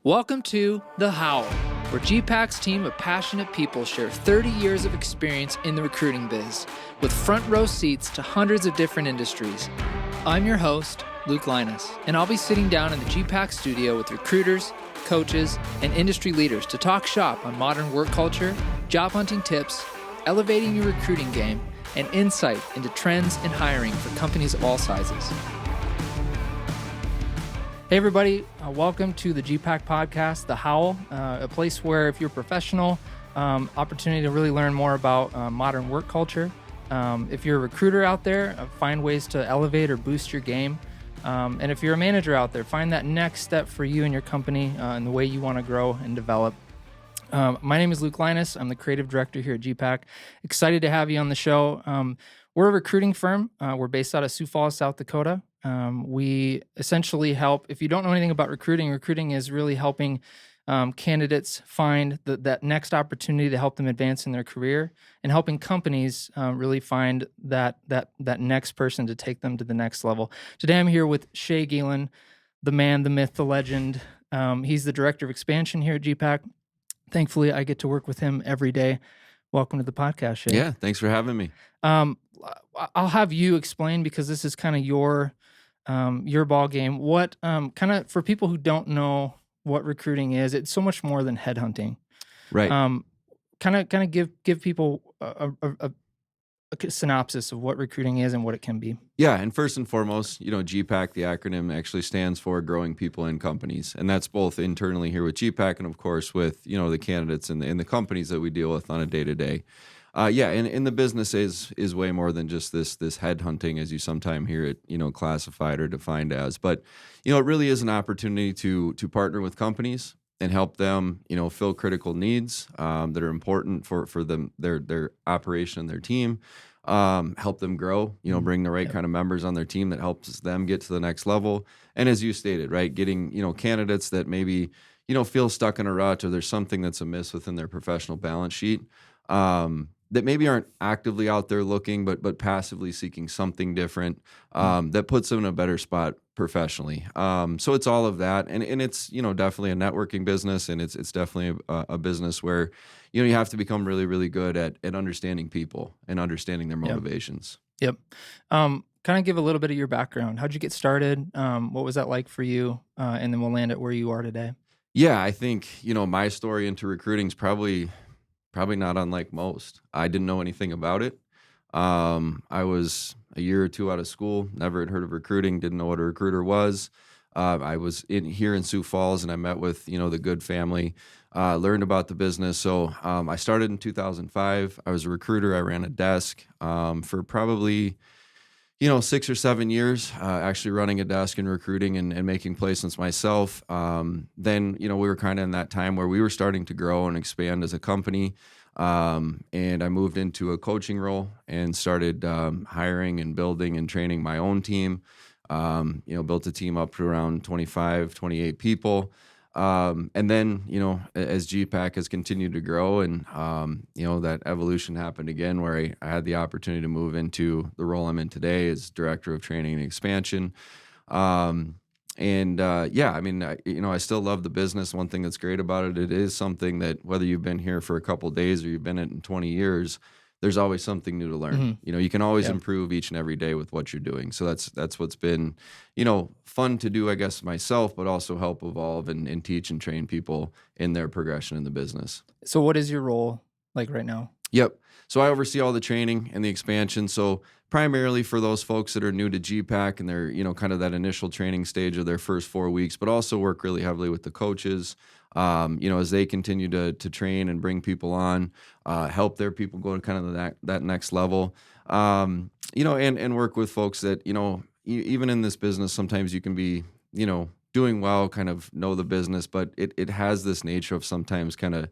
Welcome to The Howl, where GPAC's team of passionate people share 30 years of experience in the recruiting biz, with front row seats to hundreds of different industries. I'm your host, Luke Linus, and I'll be sitting down in the GPAC studio with recruiters, coaches, and industry leaders to talk shop on modern work culture, job hunting tips, elevating your recruiting game, and insight into trends in hiring for companies of all sizes. Hey everybody, welcome to the GPAC podcast, The Howl, a place where if you're a professional, opportunity to really learn more about modern work culture. If you're a recruiter out there, find ways to elevate or boost your game. And if you're a manager out there, find that next step for you and your company and the way you want to grow and develop. My name is Luke Linus. I'm the creative director here at GPAC. Excited to have you on the show. We're a recruiting firm. We're based out of Sioux Falls, South Dakota. We essentially help, if you don't know anything about recruiting is really helping candidates find that next opportunity to help them advance in their career, and helping companies really find that next person to take them to the next level. Today I'm here with Shea Geelan, the man, the myth, the legend. He's the director of expansion here at GPAC. Thankfully, I get to work with him every day. Welcome to the podcast, Shea. Yeah, thanks for having me. I'll have you explain, because this is kind of your ball game. What kind of, for people who don't know what recruiting is, it's so much more than headhunting. Right. Kind of give people a synopsis of what recruiting is and what it can be. Yeah, and first and foremost, GPAC, the acronym actually stands for Growing People in Companies, and that's both internally here with GPAC and of course with the candidates and the companies that we deal with on a day to day. And the business is way more than just this headhunting, as you sometimes hear it, classified or defined as. But it really is an opportunity to partner with companies and help them, fill critical needs that are important for them, their operation and their team. Help them grow, bring the right kind of members on their team that helps them get to the next level. And as you stated, right, getting candidates that maybe feel stuck in a rut, or there's something that's amiss within their professional balance sheet. That maybe aren't actively out there looking, but passively seeking something different that puts them in a better spot professionally. So it's all of that, and it's definitely a networking business, and it's definitely a business where you have to become really, really good at understanding people and understanding their motivations. Yep. Kind of give a little bit of your background. How'd you get started? What was that like for you? And then we'll land at where you are today. Yeah, I think my story into recruiting is probably not unlike most. I didn't know anything about it. I was a year or two out of school, never had heard of recruiting, didn't know what a recruiter was. I was here in Sioux Falls, and I met with the Good family, learned about the business. So I started in 2005. I was a recruiter. I ran a desk for probably 6 or 7 years, actually running a desk and recruiting and making placements myself. Then, we were kind of in that time where we were starting to grow and expand as a company. And I moved into a coaching role and started hiring and building and training my own team. Built a team up to around 25, 28 people. And then, as GPAC has continued to grow and, that evolution happened again where I had the opportunity to move into the role I'm in today as Director of Training and Expansion. I still love the business. One thing that's great about it is something that whether you've been here for a couple of days or you've been in 20 years, there's always something new to learn. Mm-hmm. You can always improve each and every day with what you're doing. So that's what's been, fun to do, I guess, myself, but also help evolve and teach and train people in their progression in the business. So what is your role like right now? Yep. So I oversee all the training and the expansion. So primarily for those folks that are new to GPAC and they're, kind of that initial training stage of their first 4 weeks, but also work really heavily with the coaches, as they continue to train and bring people on, help their people go to kind of that next level, and work with folks that, even in this business, sometimes you can be, doing well, kind of know the business, but it has this nature of sometimes kind of,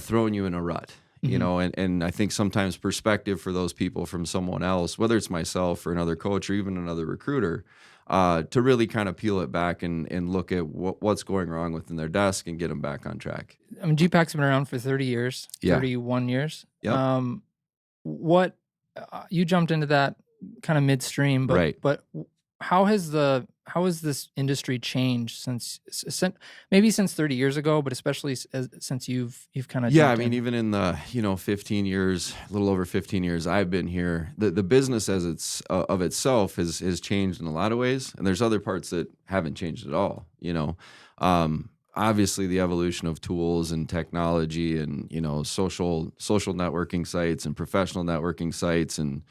throwing you in a rut. And I think sometimes perspective for those people from someone else, whether it's myself or another coach or even another recruiter, to really kind of peel it back and look at what's going wrong within their desk and get them back on track. I mean, GPAC's been around for 30 years, 31 years. Yep. You jumped into that kind of midstream, but right. But how has the how has this industry changed maybe since 30 years ago, but especially since you've kind of Yeah, I jumped mean, in? even in the 15 years, a little over 15 years I've been here, the business as it's of itself has changed in a lot of ways, and there's other parts that haven't changed at all. Obviously the evolution of tools and technology, and social networking sites and professional networking sites, and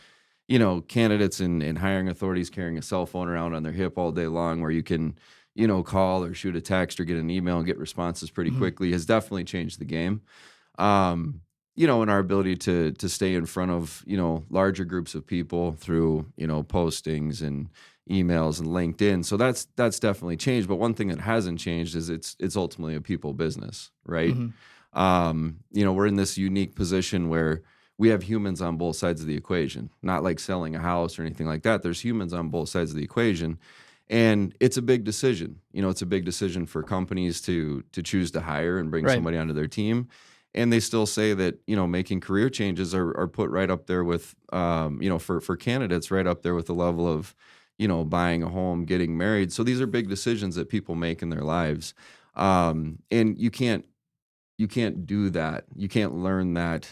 candidates and hiring authorities carrying a cell phone around on their hip all day long, where you can, call or shoot a text or get an email and get responses pretty Mhm. quickly, has definitely changed the game. Um, and our ability to stay in front of, larger groups of people through, postings and emails and LinkedIn. So that's definitely changed. But one thing that hasn't changed is it's ultimately a people business, right? Mhm. We're in this unique position where we have humans on both sides of the equation, not like selling a house or anything like that. There's humans on both sides of the equation. And it's a big decision. It's a big decision for companies to choose to hire and bring Right. somebody onto their team. And they still say that, making career changes are put right up there with, for candidates, right up there with the level of, buying a home, getting married. So these are big decisions that people make in their lives. And you can't do that. You can't learn that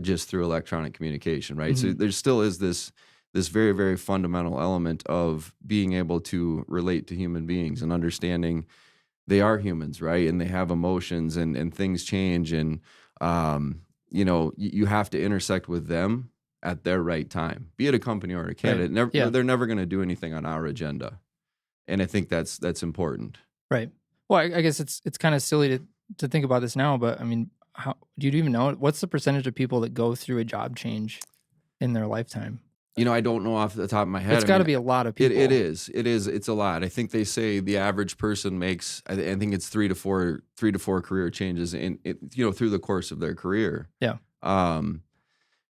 just through electronic communication, right? So Mhm. there still is this very, very fundamental element of being able to relate to human beings and understanding they are humans, right? And they have emotions, and things change, and you have to intersect with them at their right time, be it a company or a Right. candidate. Never, Yeah. they're never going to do anything on our agenda, and I think that's important. Right. Well, I guess it's kind of silly to think about this now, but I mean, how do you even know what's the percentage of people that go through a job change in their lifetime? I don't know off the top of my head. It's I got to mean, be a lot of it people. is. It's a lot. I think they say the average person makes. I think it's three to four career changes through the course of their career. Yeah. Um,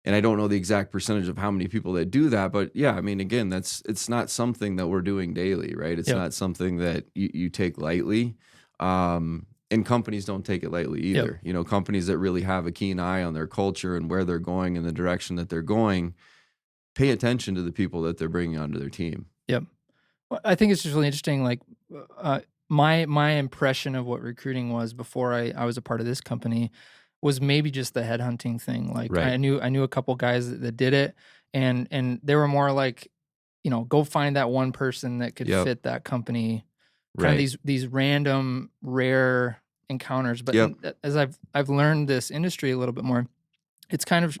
and I don't know the exact percentage of how many people that do that, but yeah, I mean, again, it's not something that we're doing daily, right? It's Yep. not something that you take lightly. And companies don't take it lightly Yep. either. Companies that really have a keen eye on their culture and where they're going and the direction that they're going, pay attention to the people that they're bringing onto their team. Yep. Well, I think it's just really interesting. Like, my impression of what recruiting was before I was a part of this company was maybe just the headhunting thing. Like, Right. I knew a couple guys that did it, and they were more like, go find that one person that could Yep. fit that company. Kind of Right. these random rare encounters. But Yep. as I've learned this industry a little bit more, it's kind of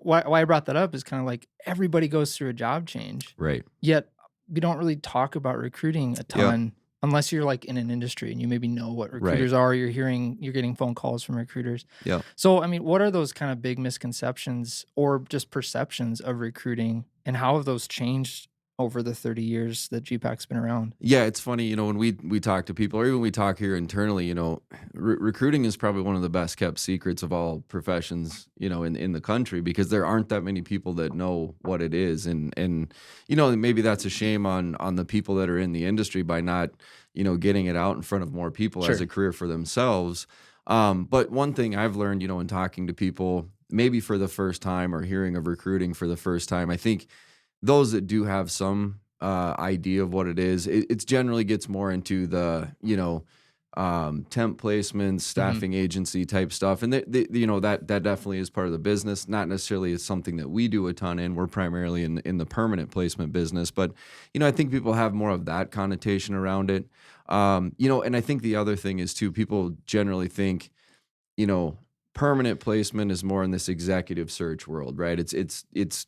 why I brought that up is kind of like everybody goes through a job change, Right. yet we don't really talk about recruiting a Yep. ton unless you're like in an industry and you maybe know what Right. recruiters are. You're getting phone calls from recruiters. Yep. So, I mean, what are those kind of big misconceptions or just perceptions of recruiting, and how have those changed over the 30 years that GPAC's been around? Yeah, it's funny, when we talk to people, or even we talk here internally, recruiting is probably one of the best kept secrets of all professions, in the country, because there aren't that many people that know what it is, and maybe that's a shame on the people that are in the industry by not, getting it out in front of more people as Sure. a career for themselves. But one thing I've learned, in talking to people, maybe for the first time or hearing of recruiting for the first time, I think those that do have some idea of what it is, it generally gets more into the temp placements, Hmm. staffing agency type stuff, and that definitely is part of the business. Not necessarily is something that we do a ton in. We're primarily in the permanent placement business, but I think people have more of that connotation around it. And I think the other thing is too, people generally think you know, permanent placement is more in this executive search world, right? It's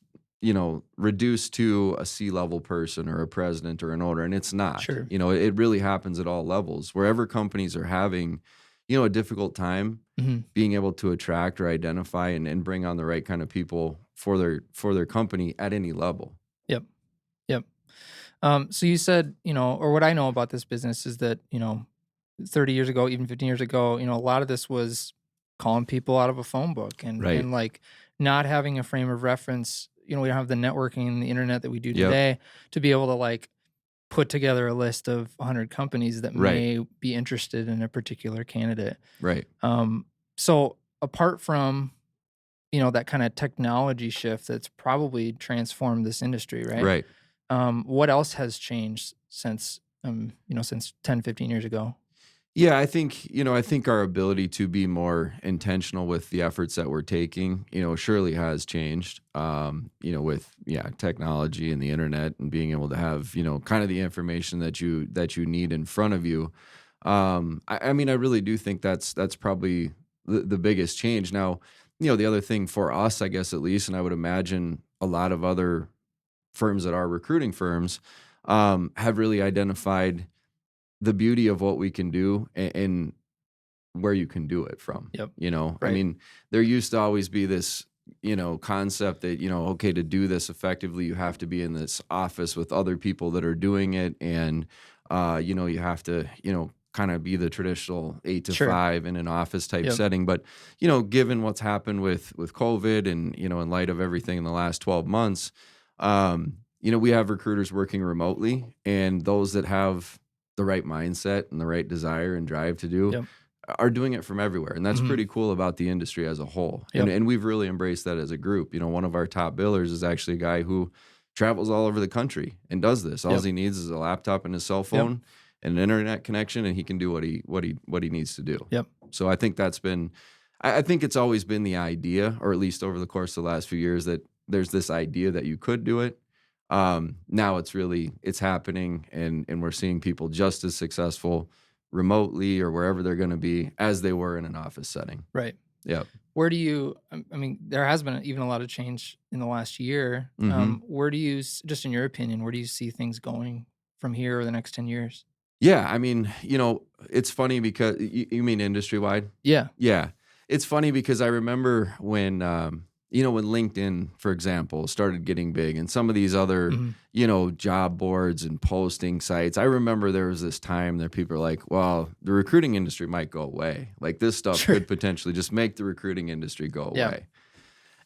reduced to a C-level person or a president or an owner, and it's not. Sure. It really happens at all levels. Wherever companies are having, a difficult time Hmm. being able to attract or identify and bring on the right kind of people for their company at any level. Yep. Yep. So you said, or what I know about this business is that, 30 years ago, even 15 years ago, a lot of this was calling people out of a phone book Right. and like not having a frame of reference. We don't have the networking and the internet that we do Yep. today to be able to like put together a list of 100 companies that Right. may be interested in a particular candidate. Right. So apart from, that kind of technology shift that's probably transformed this industry, right? Right. What else has changed since since 10, 15 years ago. Yeah, I think our ability to be more intentional with the efforts that we're taking, surely has changed. With technology and the internet and being able to have, kind of the information that you need in front of you. I mean, I really do think that's probably the biggest change. Now, the other thing for us, I guess at least, and I would imagine a lot of other firms that are recruiting firms, have really identified the beauty of what we can do and where you can do it from. Yep. I Right. mean, there used to always be this, concept that, okay, to do this effectively, you have to be in this office with other people that are doing it. And, you have to, kind of be the traditional eight to Sure. five in an office type Yep. setting. But, given what's happened with COVID and, in light of everything in the last 12 months, we have recruiters working remotely, and those that have the right mindset and the right desire and drive to do Yep. are doing it from everywhere. And that's Hmm. pretty cool about the industry as a whole. And Yep. and we've really embraced that as a group. One of our top billers is actually a guy who travels all over the country and does this. All Yep. he needs is a laptop and his cell Yep. phone and an internet connection, and he can do what he needs to do. Yep. So I think that's been I think it's always been the idea, or at least over the course of the last few years, that there's this idea that you could do it. Now it's happening, and we're seeing people just as successful remotely or wherever they're going to be as they were in an office setting. Right. Yep. Where do you, I mean, there has been even a lot of change in the last year. Hmm. Where do you, just in your opinion, where do you see things going from here over the next 10 years? Yeah, I mean, it's funny because you mean industry wide. Yeah. Yeah. It's funny because I remember when LinkedIn, for example, started getting big and some of these other, Hmm. job boards and posting sites. I remember there was this time that people are like, well, the recruiting industry might go away. Like this stuff Sure. could potentially just make the recruiting industry go Yeah. away.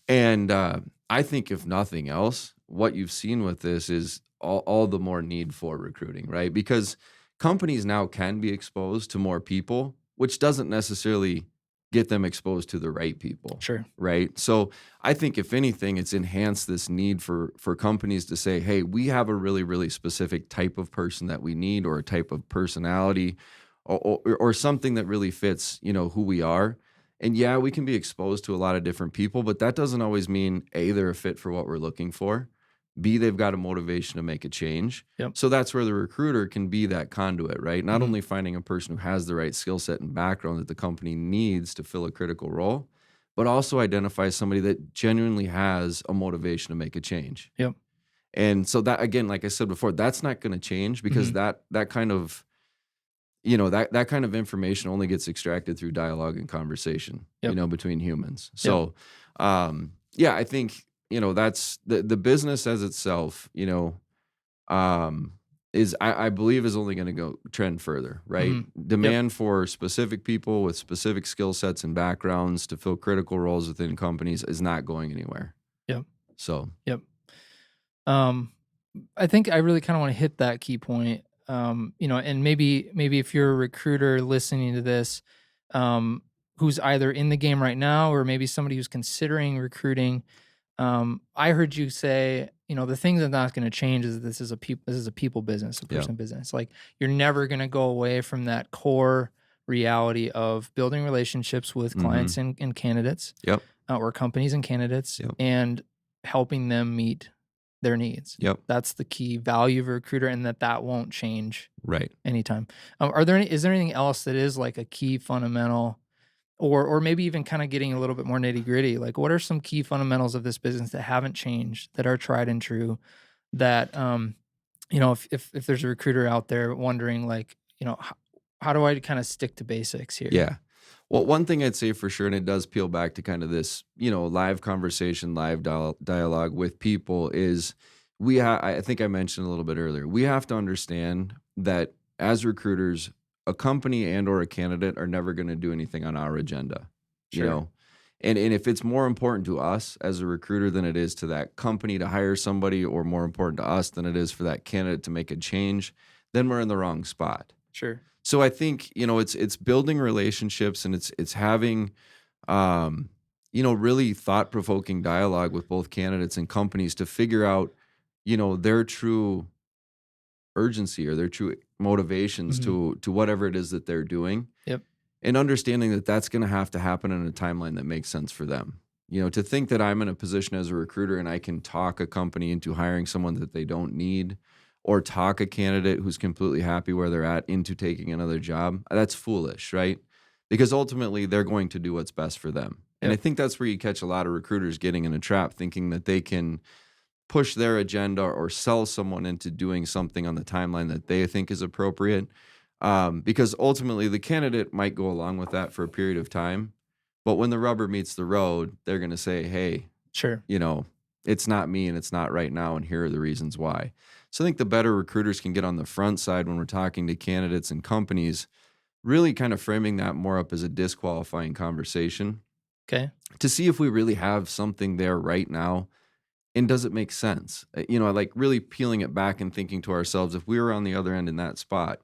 And I think if nothing else, what you've seen with this is all the more need for recruiting, right? Because companies now can be exposed to more people, which doesn't necessarily get them exposed to the right people, Sure. right? So I think if anything, it's enhanced this need for companies to say, hey, we have a really, really specific type of person that we need, or a type of personality, or something that really fits, who we are. And yeah, we can be exposed to a lot of different people, but that doesn't always mean A, they're a fit for what we're looking for. B, they've got a motivation to make a change. Yep. So that's where the recruiter can be that conduit, right? Not Mhm. only finding a person who has the right skill set and background that the company needs to fill a critical role, but also identify somebody that genuinely has a motivation to make a change. Yep. And so that, again, like I said before, that's not going to change, because Mhm. that kind of that kind of information only gets extracted through dialogue and conversation, Yep. between humans. Yep. So, yeah, I think, that's the business as itself, um, I believe is only going to go trend further, right? Mhm. Yep. Demand for specific people with specific skill sets and backgrounds to fill critical roles within companies is not going anywhere. Yep. So, Yep. Um, I think I really kind of want to hit that key point. And maybe if you're a recruiter listening to this, who's either in the game right now, or maybe somebody who's considering recruiting, I heard you say, the thing that's not going to change is this is a people business, a yeah. person business. Like, you're never going to go away from that core reality of building relationships with Hmm. clients and candidates, Yep. or companies and candidates, Yep. and helping them meet their needs. Yep. That's the key value of a recruiter, and that won't change Right. anytime. Is there anything else that is like a key fundamental, or maybe even kind of getting a little bit more nitty gritty? Like, what are some key fundamentals of this business that haven't changed, that are tried and true, that, if there's a recruiter out there wondering, like, how do I kind of stick to basics here? Yeah. Well, one thing I'd say for sure, and it does peel back to kind of this, live conversation, live dialogue with people, is I think I mentioned a little bit earlier, we have to understand that as recruiters, a company and or a candidate are never going to do anything on our agenda, you Sure. know? And if it's more important to us as a recruiter than it is to that company to hire somebody, or more important to us than it is for that candidate to make a change, then we're in the wrong spot. Sure. So I think, it's building relationships, and it's having um really thought-provoking dialogue with both candidates and companies to figure out, their true urgency or their true motivations to whatever it is that they're doing. Yep. And understanding that that's going to have to happen in a timeline that makes sense for them. To think that I'm in a position as a recruiter and I can talk a company into hiring someone that they don't need, or talk a candidate who's completely happy where they're at into taking another job, that's foolish, right? Because ultimately they're going to do what's best for them. And I think that's where you catch a lot of recruiters getting in a trap, thinking that they can push their agenda or sell someone into doing something on the timeline that they think is appropriate. Because ultimately the candidate might go along with that for a period of time. But when the rubber meets the road, they're going to say, hey, Sure. It's not me and it's not right now. And here are the reasons why. So I think the better recruiters can get on the front side when we're talking to candidates and companies, really kind of framing that more up as a disqualifying conversation. Okay. To see if we really have something there right now. And does it make sense? Like really peeling it back and thinking to ourselves, if we were on the other end in that spot,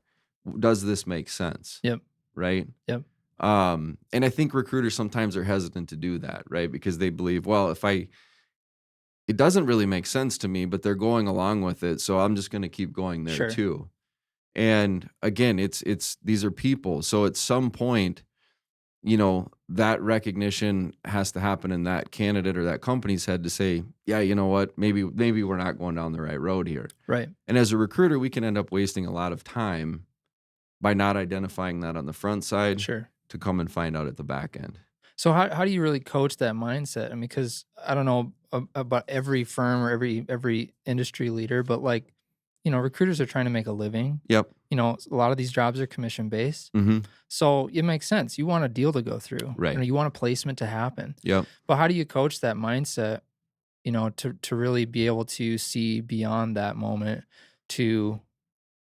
does this make sense? Yep. Right? Yep. And I think recruiters sometimes are hesitant to do that, right? Because they believe, well, it doesn't really make sense to me, but they're going along with it, so I'm just going to keep going there too. And again, these are people. So at some point, that recognition has to happen in that candidate or that company's head to say, yeah, you know what, maybe we're not going down the right road here. Right. And as a recruiter, we can end up wasting a lot of time by not identifying that on the front side to come and find out at the back end. So how do you really coach that mindset? I mean, because I don't know about every firm or every industry leader, but like, recruiters are trying to make a living. Yep. A lot of these jobs are commission based. Mm-hmm. So it makes sense. You want a deal to go through. Right. You want a placement to happen. Yep. But how do you coach that mindset, to really be able to see beyond that moment to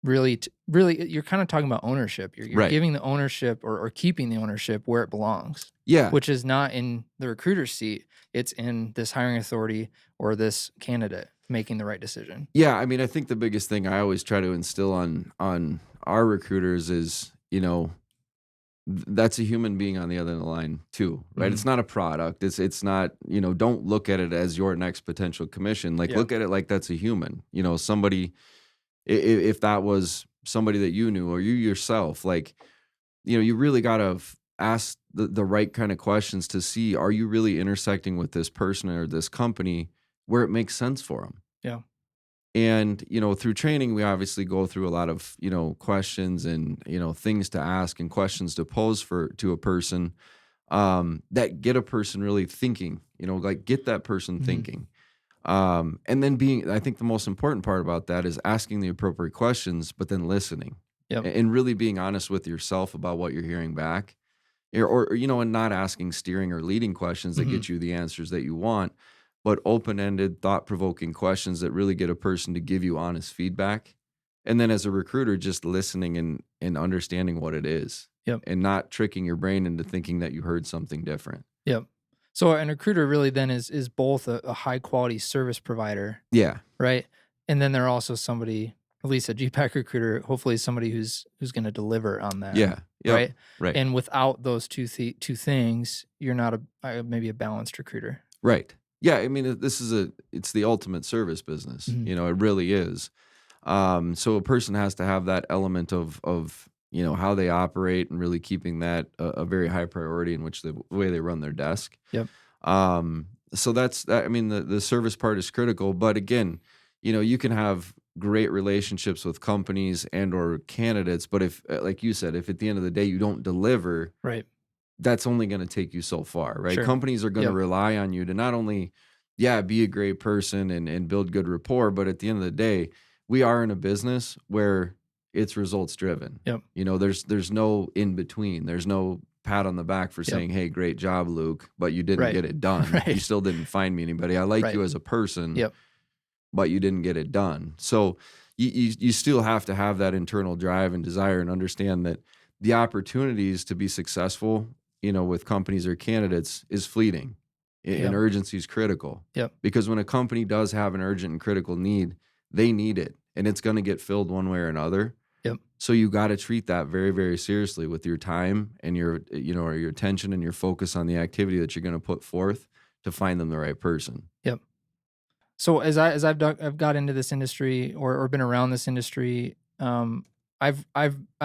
really, you're kind of talking about ownership. You're Right. giving the ownership or keeping the ownership where it belongs. Yeah. Which is not in the recruiter's seat. It's in this hiring authority or this candidate making the right decision. Yeah. I mean, I think the biggest thing I always try to instill on our recruiters is, that's a human being on the other end of the line too, right? Mm-hmm. It's not a product. It's not, don't look at it as your next potential commission. Like look at it like that's a human, somebody, if that was somebody that you knew or you yourself, like, you really got to ask the right kind of questions to see, are you really intersecting with this person or this company where it makes sense for them? Yeah. And, through training, we obviously go through a lot of, questions and, things to ask and questions to pose to a person that get a person really thinking, like get that person thinking. And then I think the most important part about that is asking the appropriate questions, but then listening. Yep. And really being honest with yourself about what you're hearing back. Or and not asking steering or leading questions that get you the answers that you want, but open-ended, thought-provoking questions that really get a person to give you honest feedback. And then as a recruiter, just listening and understanding what it is. Yep. And not tricking your brain into thinking that you heard something different. Yep. So a recruiter really then is both a high-quality service provider. Yeah. Right? And then they're also somebody, at least a GPAC recruiter, hopefully somebody who's going to deliver on that. Yeah. Yep. Right. Right. And without those two things, you're not maybe a balanced recruiter. Right. Yeah. I mean, it's the ultimate service business. Mm-hmm. It really is. So a person has to have that element of how they operate and really keeping that a very high priority in which the way they run their desk. Yep. So that's that. I mean, the service part is critical, but again, you can have great relationships with companies and or candidates, but if, like you said, if at the end of the day you don't deliver, right, that's only going to take you so far, right? Sure. Companies are going to rely on you to not only, be a great person and build good rapport, but at the end of the day, we are in a business where it's results driven. Yep. There's no in between. There's no pat on the back for saying, hey, great job, Luke, but you didn't get it done. Right. You still didn't find me anybody. I like you as a person. Yep. But you didn't get it done. So you still have to have that internal drive and desire and understand that the opportunities to be successful, with companies or candidates is fleeting and urgency is critical. Yep. Because when a company does have an urgent and critical need, they need it and it's going to get filled one way or another. Yep. So you got to treat that very, very seriously with your time and your attention and your focus on the activity that you're going to put forth to find them the right person. Yep. So I've got into this industry or been around this industry, I've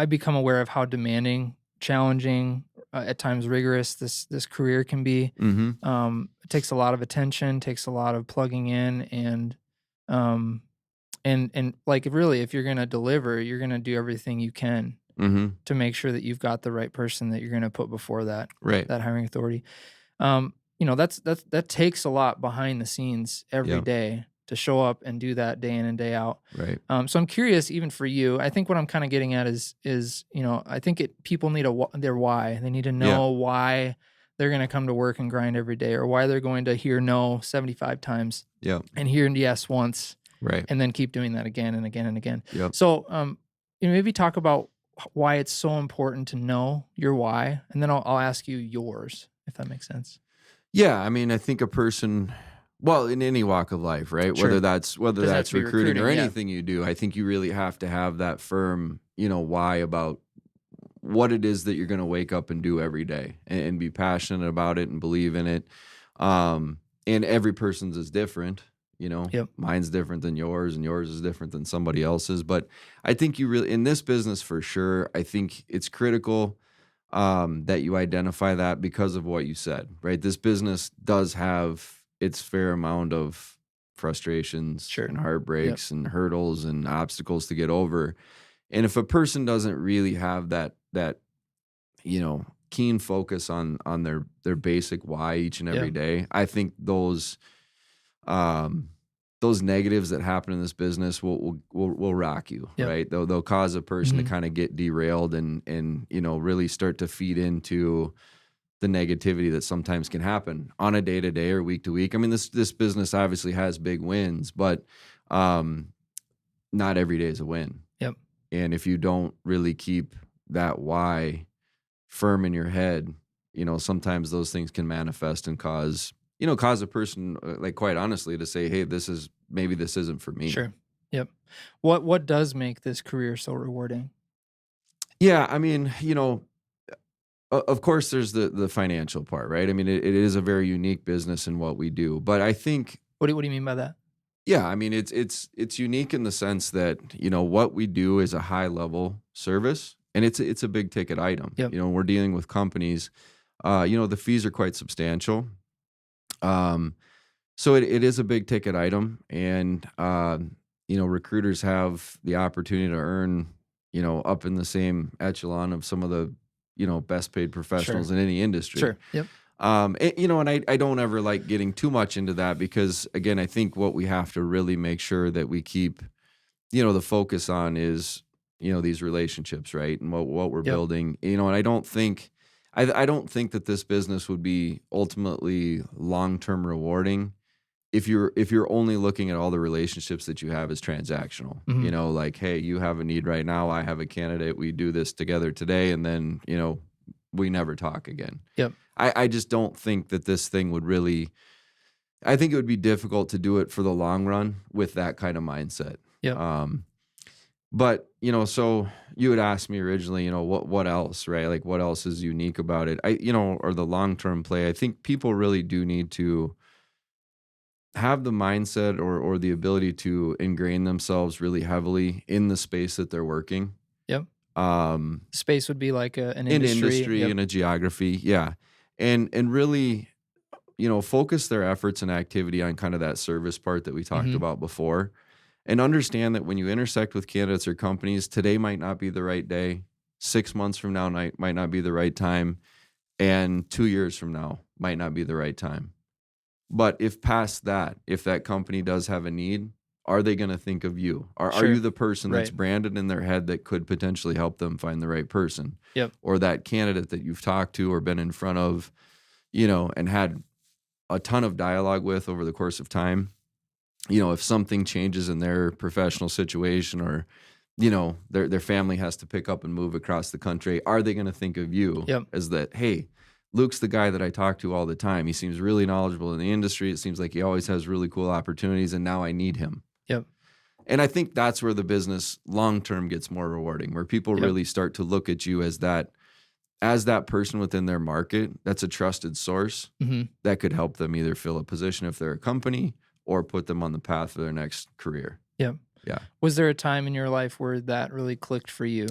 become aware of how demanding, challenging, at times rigorous this career can be. Mm-hmm. It takes a lot of attention, takes a lot of plugging in, um, and like really, if you're gonna deliver, you're gonna do everything you can Mm-hmm. to make sure that you've got the right person that you're gonna put before Right. that hiring authority. That takes a lot behind the scenes every Yeah. day to show up and do that day in and day out. Right. So I'm curious, even for you, I think what I'm kind of getting at is I think people need their why. They need to Yeah. know why they're going to come to work and grind every day, or why they're going to hear no 75 times Yeah. and hear yes once, Right. and then keep doing that again and again and again. Yep. So maybe talk about why it's so important to know your why, and then I'll ask you yours, if that makes sense. Yeah, I mean, I think a person, well, in any walk of life, right? Sure. Whether that's Doesn't have to be recruiting or recruiting, yeah. anything you do, I think you really have to have that firm, why about what it is that you're going to wake up and do every day, and be passionate about it and believe in it. And every person's is different. Yep. Mine's different than yours, and yours is different than somebody else's. But I think you really, in this business for sure, I think it's critical that you identify that, because of what you said, right? This business does have its fair amount of frustrations Sure. and heartbreaks and hurdles and obstacles to get over. And if a person doesn't really have that keen focus on their basic why each and every day, I think those negatives that happen in this business will rock you, right? They'll cause a person to kind of get derailed and really start to feed into the negativity that sometimes can happen on a day-to-day or week-to-week. I mean, this business obviously has big wins, but not every day is a win. Yep. And if you don't really keep that why firm in your head, sometimes those things can manifest and cause a person, like, quite honestly, to say, hey, maybe this isn't for me. Sure. Yep. What does make this career so rewarding? Yeah, I mean, of course there's the financial part, right? I mean, it is a very unique business in what we do, but I think, What do you mean by that? yeah, I mean, it's unique in the sense that, what we do is a high level service, and it's a big ticket item. Yep. We're dealing with companies, the fees are quite substantial. So it is a big ticket item, and recruiters have the opportunity to earn, up in the same echelon of some of the, best paid professionals in any industry. Sure. Yep. And I don't ever like getting too much into that, because again, I think what we have to really make sure that we keep, the focus on is, these relationships, right? And what we're building, and I don't think that this business would be ultimately long-term rewarding if you're only looking at all the relationships that you have as transactional. Like, hey, you have a need right now, I have a candidate, we do this together today, and then, we never talk again. Yep. I just don't think that this thing would really, I think it would be difficult to do it for the long run with that kind of mindset. Yep. But, so you had asked me originally, what else, right? Like, what else is unique about it? Or the long-term play. I think people really do need to have the mindset or the ability to ingrain themselves really heavily in the space that they're working. Yep. Space would be like an industry. And a geography. Yeah. And really, focus their efforts and activity on kind of that service part that we talked about before. And understand that when you intersect with candidates or companies, today might not be the right day. 6 months from now might not be the right time. And 2 years from now might not be the right time. But if past that, if that company does have a need, are they going to think of you? Are you the person that's branded in their head that could potentially help them find the right person? Yep. Or that candidate that you've talked to or been in front of, and had a ton of dialogue with over the course of time? If something changes in their professional situation, or, their family has to pick up and move across the country, are they going to think of you as that, hey, Luke's the guy that I talk to all the time. He seems really knowledgeable in the industry. It seems like he always has really cool opportunities, and now I need him. Yep. And I think that's where the business long-term gets more rewarding, where people really start to look at you as that person within their market that's a trusted source that could help them either fill a position if they're a company, or put them on the path for their next career. Yeah. Yeah. Was there a time in your life where that really clicked for you?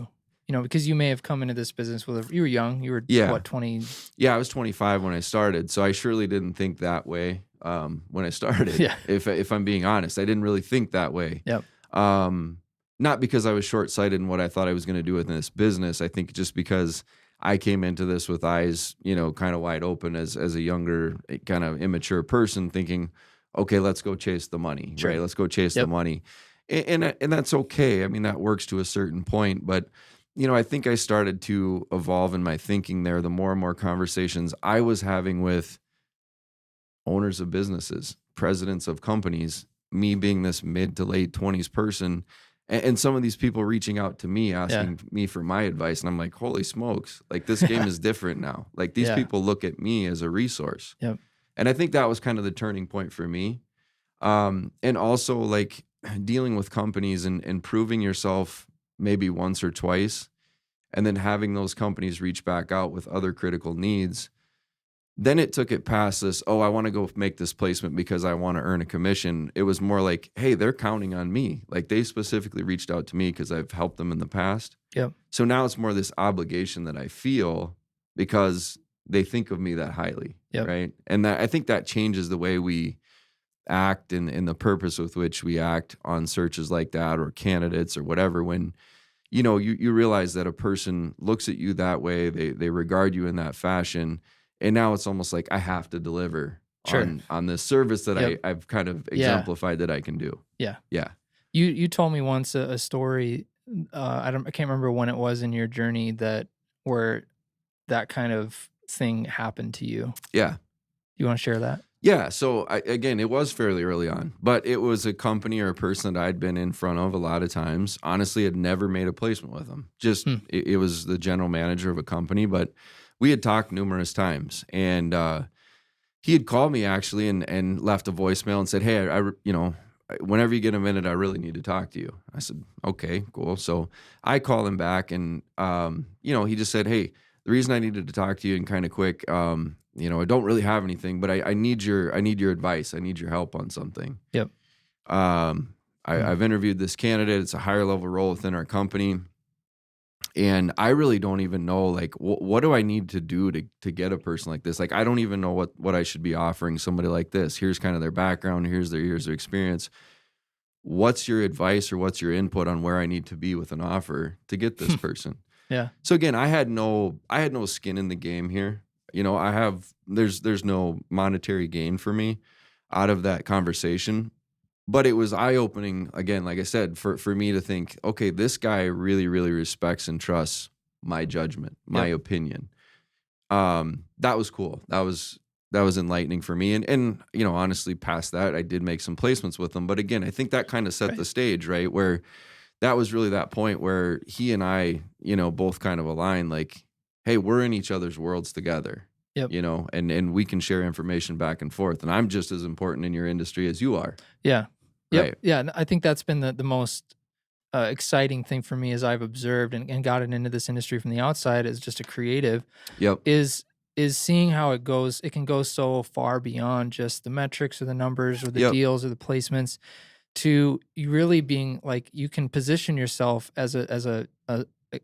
You know, because you may have come into this business you were young. You were what, 20? Yeah, I was 25 when I started, so I surely didn't think that way when I started. Yeah. If I'm being honest, I didn't really think that way. Yep. Not because I was short-sighted in what I thought I was going to do within this business. I think just because I came into this with eyes, kind of wide open as a younger, kind of immature person, thinking, okay, let's go chase the money, Sure. right? Let's go chase Yep. the money, and that's okay. I mean, that works to a certain point, but I think I started to evolve in my thinking there. The more and more conversations I was having with owners of businesses, presidents of companies, me being this mid to late 20s person, and some of these people reaching out to me, asking me for my advice. And I'm like, holy smokes, like this game is different now. Like these people look at me as a resource. Yep. And I think that was kind of the turning point for me. And also like dealing with companies and proving yourself maybe once or twice, and then having those companies reach back out with other critical needs. Then it took it past this, I want to go make this placement because I want to earn a commission. It was more like, hey, they're counting on me. Like they specifically reached out to me because I've helped them in the past. Yep. So now it's more this obligation that I feel because they think of me that highly. Yep. Right. And I think that changes the way we act and the purpose with which we act on searches like that or candidates or whatever. When you realize that a person looks at you that way, they regard you in that fashion, and now it's almost like I have to deliver on this service that I've kind of exemplified that I can do. Yeah. Yeah. You told me once a story, I can't remember when it was in your journey where that kind of thing happened to you. Yeah. You want to share that? Yeah. So again, it was fairly early on, but it was a company or a person that I'd been in front of a lot of times. Honestly, had never made a placement with them. Just it was the general manager of a company, but we had talked numerous times, and he had called me actually and left a voicemail and said, "Hey, I whenever you get a minute, I really need to talk to you." I said, "Okay, cool." So I call him back, and he just said, "Hey, the reason I needed to talk to you and kind of quick, I don't really have anything, but I need your advice. I need your help on something." Yep. I've interviewed this candidate. It's a higher level role within our company, and I really don't even know like what do I need to do to get a person like this. Like I don't even know what I should be offering somebody like this. Here's kind of their background. Here's their years of experience. What's your advice or what's your input on where I need to be with an offer to get this person? Yeah. So again, I had no skin in the game here. There's no monetary gain for me out of that conversation, but it was eye-opening again, like I said, for me to think, okay, this guy really, really respects and trusts my judgment, my opinion. That was cool. That was enlightening for me. And honestly, past that, I did make some placements with him. But again, I think that kind of set the stage, right? Where that was really that point where he and I, both kind of aligned, like, hey, we're in each other's worlds together, and we can share information back and forth. And I'm just as important in your industry as you are. Yeah. Right. Yep. Yeah. And I think that's been the most exciting thing for me as I've observed and gotten into this industry from the outside as just a creative. Yep. Is seeing how it goes. It can go so far beyond just the metrics or the numbers or the deals or the placements, to you really being like, you can position yourself as a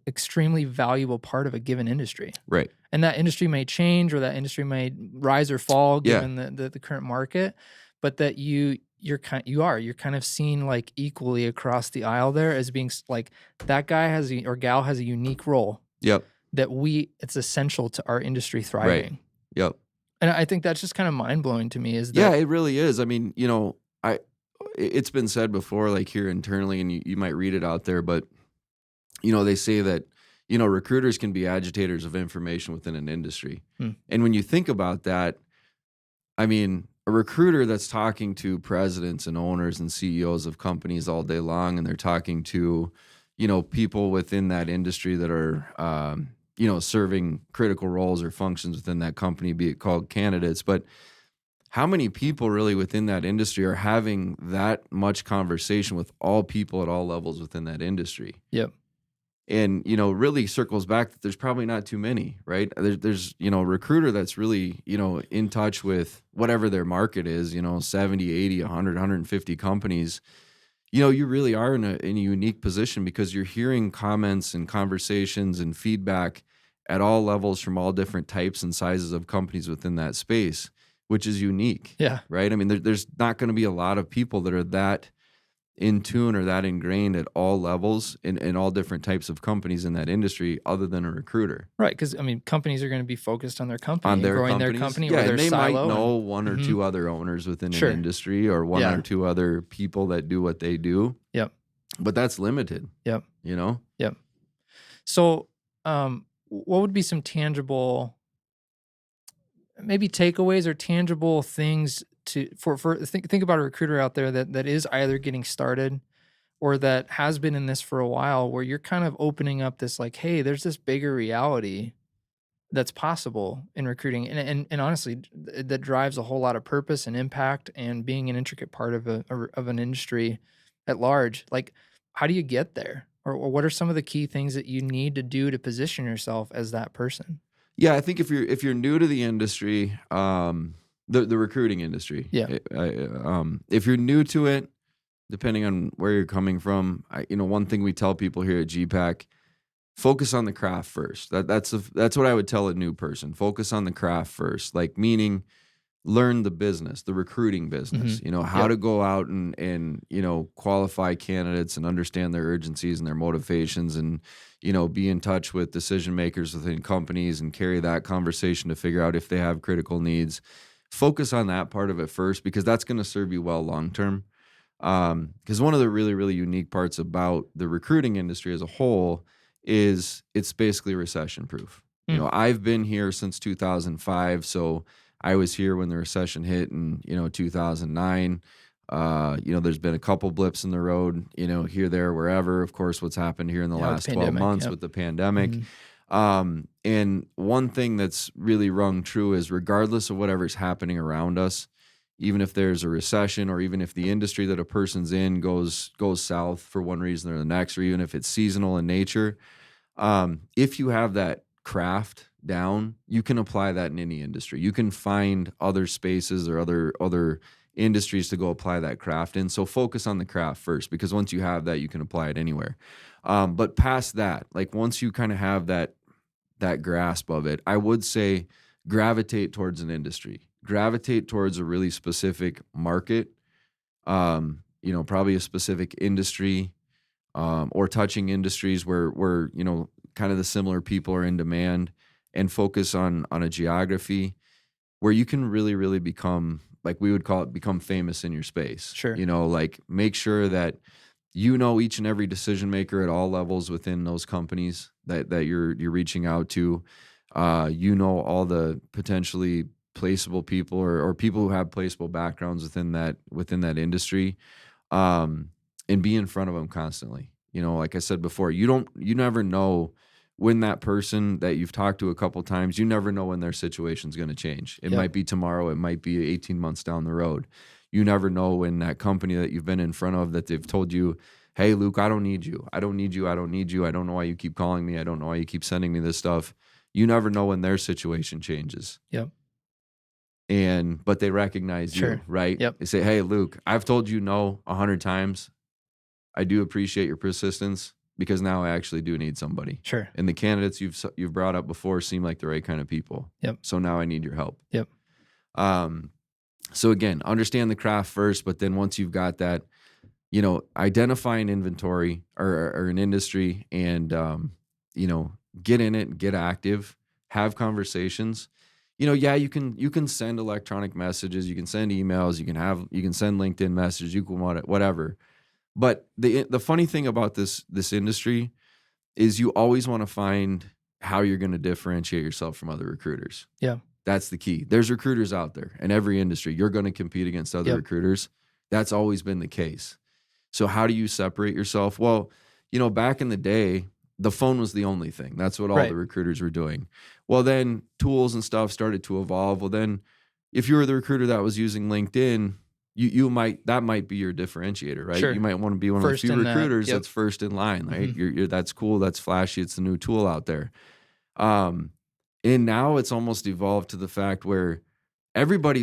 extremely valuable part of a given industry. Right. And that industry may change or that industry may rise or fall given the current market, but that you're kind of seen like equally across the aisle there as being like that guy or gal has a unique role. Yep. That it's essential to our industry thriving. Right. Yep. And I think that's just kind of mind blowing to me. Is that it really is. I mean, it's been said before, like here internally, and you might read it out there, but they say that recruiters can be agitators of information within an industry. And when you think about that, I mean, a recruiter that's talking to presidents and owners and CEOs of companies all day long, and they're talking to people within that industry that are serving critical roles or functions within that company, be it called candidates. But how many people really within that industry are having that much conversation with all people at all levels within that industry? Yep. And, really circles back that there's probably not too many, right? There's a recruiter that's really, in touch with whatever their market is, 70, 80, 100, 150 companies. You really are in a unique position because you're hearing comments and conversations and feedback at all levels from all different types and sizes of companies within that space, which is unique, Yeah. right? I mean, there's not going to be a lot of people that are that in tune or that ingrained at all levels in all different types of companies in that industry other than a recruiter. Right. Because, I mean, companies are going to be focused on their company On and their growing their companies. company Yeah, or their and they silo. might know one or two other owners within Sure. an industry or one or two other people that do what they do. Yep. But that's limited. Yep. Yep. So, what would be some tangible, maybe takeaways or tangible things think about a recruiter out there that is either getting started or that has been in this for a while, where you're kind of opening up this like, hey, there's this bigger reality that's possible in recruiting, and honestly, that drives a whole lot of purpose and impact, and being an intricate part of of an industry at large. Like, how do you get there, or what are some of the key things that you need to do to position yourself as that person? Yeah, I think if you're new to the industry, the recruiting industry, Yeah. if you're new to it, depending on where you're coming from, one thing we tell people here at GPAC, focus on the craft first. That's what I would tell a new person. Focus on the craft first, like meaning learn the business, the recruiting business. How to go out and qualify candidates and understand their urgencies and their motivations, and be in touch with decision makers within companies and carry that conversation to figure out if they have critical needs. Focus on that part of it first, because that's going to serve you well long term. Because one of the really, really unique parts about the recruiting industry as a whole is it's basically recession proof. I've been here since 2005, so I was here when the recession hit in 2009. There's been a couple blips in the road, here, there, wherever. Of course, what's happened here in the last 12 months with the pandemic. And one thing that's really rung true is, regardless of whatever's happening around us, even if there's a recession, or even if the industry that a person's in goes south for one reason or the next, or even if it's seasonal in nature, if you have that craft down, you can apply that in any industry. You can find other spaces or other industries to go apply that craft in. So focus on the craft first, because once you have that, you can apply it anywhere. But past that, like once you kind of have that grasp of it, I would say gravitate towards an industry. Gravitate towards a really specific market, probably a specific industry, or touching industries where kind of the similar people are in demand, and focus on a geography where you can really, really become, like we would call it, become famous in your space. Sure. Like make sure that each and every decision maker at all levels within those companies that you're reaching out to. All the potentially placeable people or people who have placeable backgrounds within that industry, and be in front of them constantly. Like I said before, you never know when that person that you've talked to a couple times, you never know when their situation's going to change. It might be tomorrow. It might be 18 months down the road. You never know when that company that you've been in front of, that they've told you, hey, Luke, I don't need you. I don't need you. I don't need you. I don't know why you keep calling me. I don't know why you keep sending me this stuff. You never know when their situation changes. Yep. But they recognize you, right? Yep. They say, hey, Luke, I've told you no 100 times. I do appreciate your persistence, because now I actually do need somebody. Sure. And the candidates you've brought up before seem like the right kind of people. Yep. So now I need your help. Yep. So again, understand the craft first, but then once you've got that, identify an inventory or an industry, and get in it, get active, have conversations. You can send electronic messages, you can send emails, you can send LinkedIn messages, you can whatever. But the funny thing about this industry is you always want to find how you're going to differentiate yourself from other recruiters. Yeah. That's the key. There's recruiters out there in every industry. You're going to compete against other recruiters. That's always been the case. So how do you separate yourself? Well, back in the day, the phone was the only thing. That's what all the recruiters were doing. Well, then tools and stuff started to evolve. Well, then if you were the recruiter that was using LinkedIn, that might be your differentiator, right? Sure. You might want to be one of the First few in that. recruiters Yep. that's first in line, right? Mhm. That's cool, that's flashy, it's the new tool out there. And now it's almost evolved to the fact where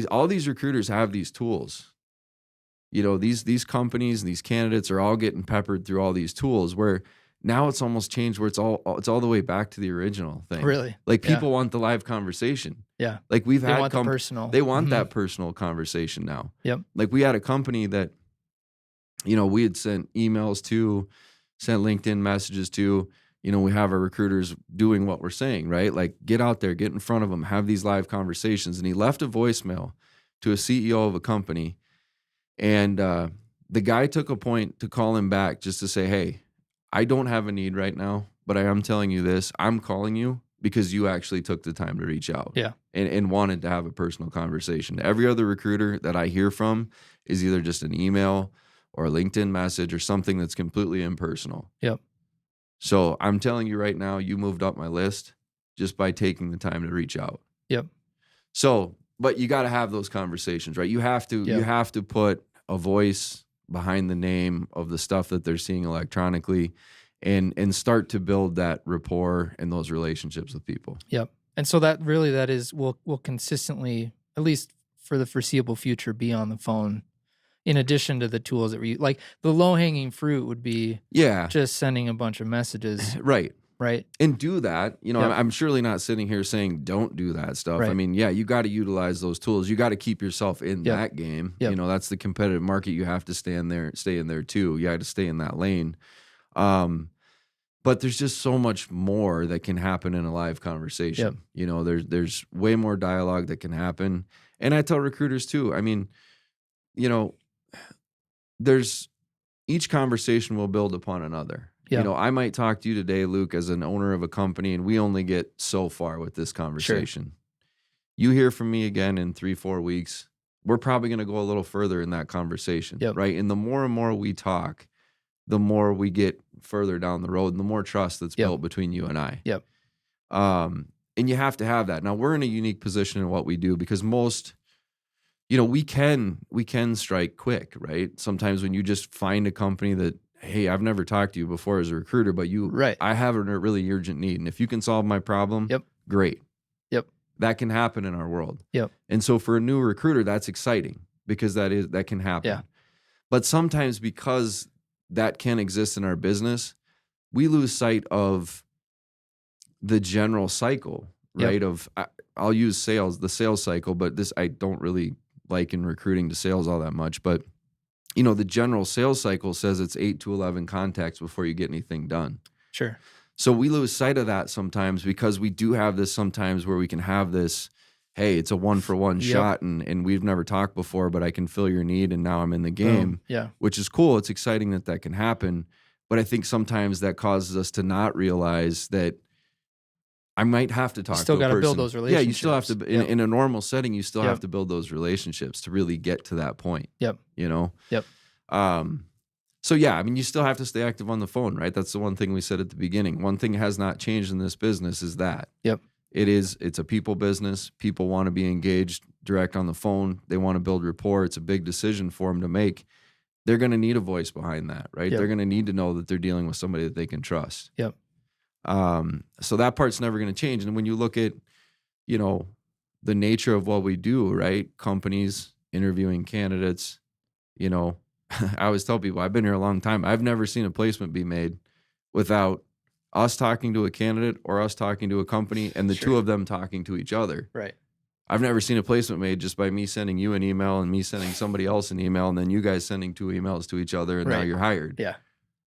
all these recruiters have these tools. These companies, these candidates are all getting peppered through all these tools, where now it's almost changed, where it's all the way back to the original thing. Really? Like, Yeah. people want the live conversation. Yeah. Like, we've They had want the personal. they want Mhm. that personal conversation now. Yep. Like, we had a company that, we had sent emails to, sent LinkedIn messages to. We have our recruiters doing what we're saying, right? Like, get out there, get in front of them, have these live conversations. And he left a voicemail to a CEO of a company. And the guy took a point to call him back just to say, hey, I don't have a need right now, but I am telling you this. I'm calling you because you actually took the time to reach out. Yeah. And wanted to have a personal conversation. Every other recruiter that I hear from is either just an email or a LinkedIn message or something that's completely impersonal. Yep. So I'm telling you right now, you moved up my list just by taking the time to reach out. Yep. So, but you got to have those conversations, right? You have to put a voice behind the name of the stuff that they're seeing electronically, and start to build that rapport and those relationships with people. Yep. And so that is will consistently, at least for the foreseeable future, be on the phone. In addition to the tools that we like, the low hanging fruit would be just sending a bunch of messages. Right. Right. And do that. Yep. I'm surely not sitting here saying don't do that stuff. Right. I mean, yeah, you got to utilize those tools. You got to keep yourself in that game. Yep. That's the competitive market. You have to stay in there too. You got to stay in that lane. But there's just so much more that can happen in a live conversation. There's way more dialogue that can happen. And I tell recruiters too, I mean, there's each conversation will build upon another. Yeah. I might talk to you today, Luke, as an owner of a company, and we only get so far with this conversation. Sure. You hear from me again in 3-4 weeks, we're probably going to go a little further in that conversation, right? And the more and more we talk, the more we get further down the road, and the more trust that's built between you and I. Yep. And you have to have that. Now, we're in a unique position in what we do, because most, we can strike quick, right? Sometimes when you just find a company that, hey, I've never talked to you before as a recruiter, but I have a really urgent need, and if you can solve my problem, great. Yep. That can happen in our world. Yep. And so for a new recruiter, that's exciting, because that can happen. Yeah. But sometimes, because that can exist in our business, we lose sight of the general cycle, right? I'll use the sales cycle, but this I don't really like in recruiting to sales all that much. But the general sales cycle says it's 8 to 11 contacts before you get anything done. Sure. So we lose sight of that sometimes, because we do have this sometimes where we can have this, hey, it's a 1-for-1 shot, and we've never talked before, but I can fill your need, and now I'm in the game. Which is cool. It's exciting that can happen. But I think sometimes that causes us to not realize that I might have to talk to a person. You still got to build those relationships. Yeah, you still have to, in a normal setting, you still have to build those relationships to really get to that point. Yep. So yeah, I mean, you still have to stay active on the phone, right? That's the one thing we said at the beginning. One thing has not changed in this business is that. Yep. It's a people business. People want to be engaged direct on the phone. They want to build rapport. It's a big decision for them to make. They're going to need a voice behind that, right? They're going to need to know that they're dealing with somebody that they can trust. Yep. So that part's never going to change. And when you look at, the nature of what we do, right? Companies interviewing candidates, I always tell people, I've been here a long time. I've never seen a placement be made without us talking to a candidate or us talking to a company and the two of them talking to each other. Right. I've never seen a placement made just by me sending you an email and me sending somebody else an email, and then you guys sending 2 emails to each other, and now you're hired. Yeah.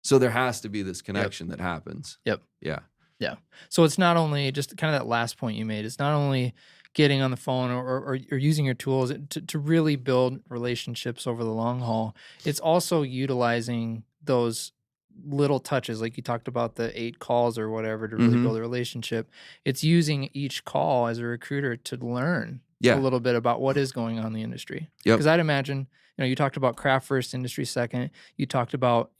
So there has to be this connection that happens. Yep. Yeah. Yeah. So it's not only just kind of that last point you made. It's not only getting on the phone or using your tools to really build relationships over the long haul. It's also utilizing those little touches, like you talked about the 8 calls or whatever to really build a relationship. It's using each call as a recruiter to learn a little bit about what is going on in the industry. Because I'd imagine, you talked about craft first, industry second. You talked about,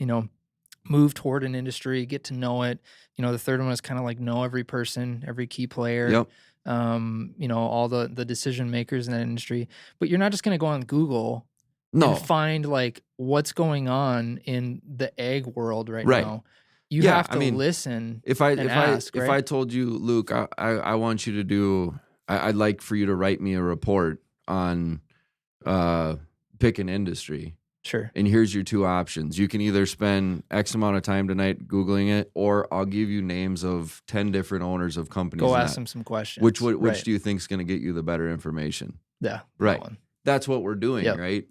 move toward an industry, get to know it. The third one is kind of like know every person, every key player. All the decision makers in that industry. But you're not just going to go on Google and find like what's going on in the egg world right now. You have to listen. If I told you, Luke, I want you to do, I'd like for you to write me a report on pick an industry. Sure. And here's your two options. You can either spend X amount of time tonight Googling it, or I'll give you names of 10 different owners of companies. Go ask them some questions. Which do you think is going to get you the better information? Yeah. Right. That's what we're doing, right?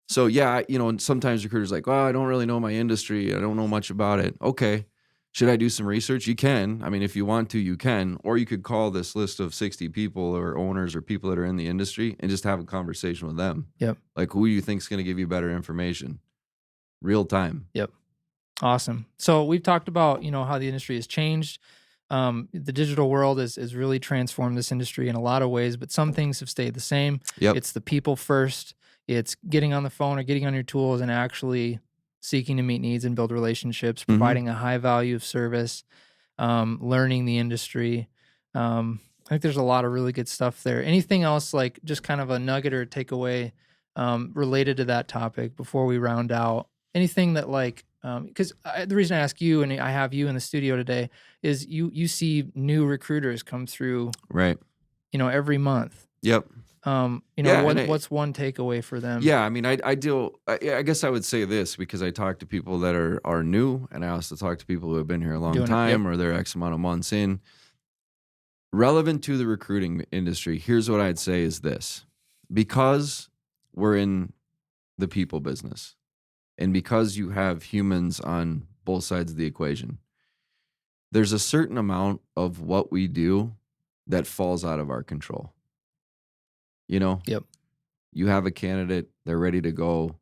So yeah, sometimes recruiters are like, I don't really know my industry. I don't know much about it. Okay. Should I do some research? You can. I mean, if you want to, you can. Or you could call this list of 60 people or owners or people that are in the industry and just have a conversation with them. Yep. Like, who do you think is going to give you better information? Real time. Yep. Awesome. So we've talked about, how the industry has changed. The digital world has really transformed this industry in a lot of ways, but some things have stayed the same. Yep. It's the people first. It's getting on the phone or getting on your tools and actually seeking to meet needs and build relationships, providing a high value of service, learning the industry. I think there's a lot of really good stuff there. Anything else, like just kind of a nugget or a takeaway related to that topic before we round out? Anything that because the reason I ask you, and I have you in the studio today, is you see new recruiters come through, right? Every month. Yep. What's one takeaway for them? Yeah, I mean, I guess I would say this, because I talk to people that are new, and I also talk to people who have been here a long time, or they're X amount of months in. Relevant to the recruiting industry, here's what I'd say is this: because we're in the people business, and because you have humans on both sides of the equation, there's a certain amount of what we do that falls out of our control. Yep. You have a candidate, they're ready to go.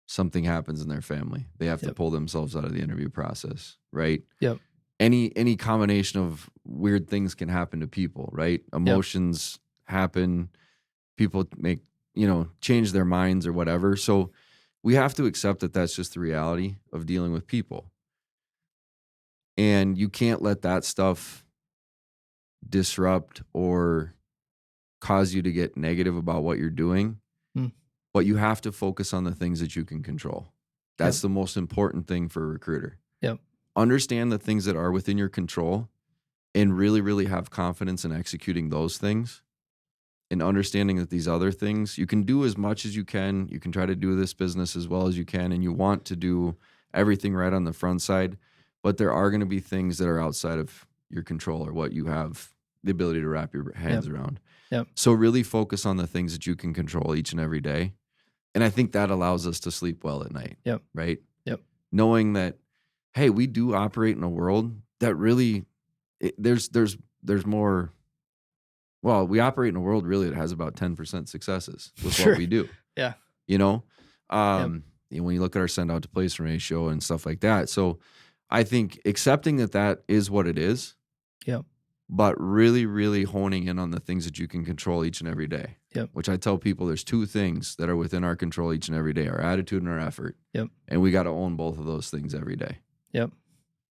Something happens in their family. They have to pull themselves out of the interview process, right? Yep. Any combination of weird things can happen to people, right? Emotions happen. People make, change their minds or whatever. So we have to accept that that's just the reality of dealing with people. And you can't let that stuff disrupt or cause you to get negative about what you're doing. But you have to focus on the things that you can control. That's the most important thing for a recruiter. Yep. Understand the things that are within your control and really, really have confidence in executing those things, and understanding that these other things, you can do as much as you can. You can try to do this business as well as you can, and you want to do everything right on the front side. But there are going to be things that are outside of your control, or what you have the ability to wrap your hands around. Yep. So really focus on the things that you can control each and every day. And I think that allows us to sleep well at night. Yep. Right? Yep. Knowing that, hey, we do operate in a world that really, there's more. Well, we operate in a world really that has about 10% successes with what we do. Yeah. When you look at our send out to placement ratio and stuff like that. So I think accepting that is what it is. Yep. But really, really honing in on the things that you can control each and every day. Yep. Which I tell people, there's two things that are within our control each and every day: our attitude and our effort. Yep. And we got to own both of those things every day. Yep.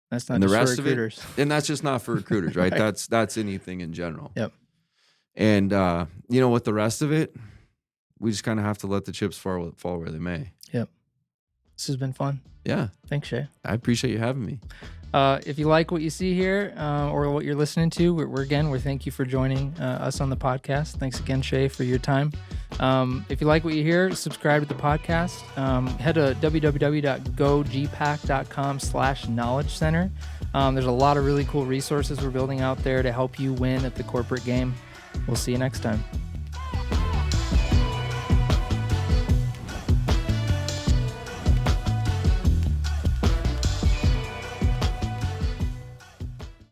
That's not and just the rest for recruiters. Of it, and that's just not for recruiters, right? That's anything in general. Yep. And with the rest of it, we just kind of have to let the chips fall where they may. Yep. This has been fun. Yeah. Thanks, Shea. I appreciate you having me. If you like what you see here or what you're listening to, we're thank you for joining us on the podcast. Thanks again, Shea, for your time. If you like what you hear, subscribe to the podcast. Head to www.gogpac.com/knowledge center. There's a lot of really cool resources we're building out there to help you win at the corporate game. We'll see you next time.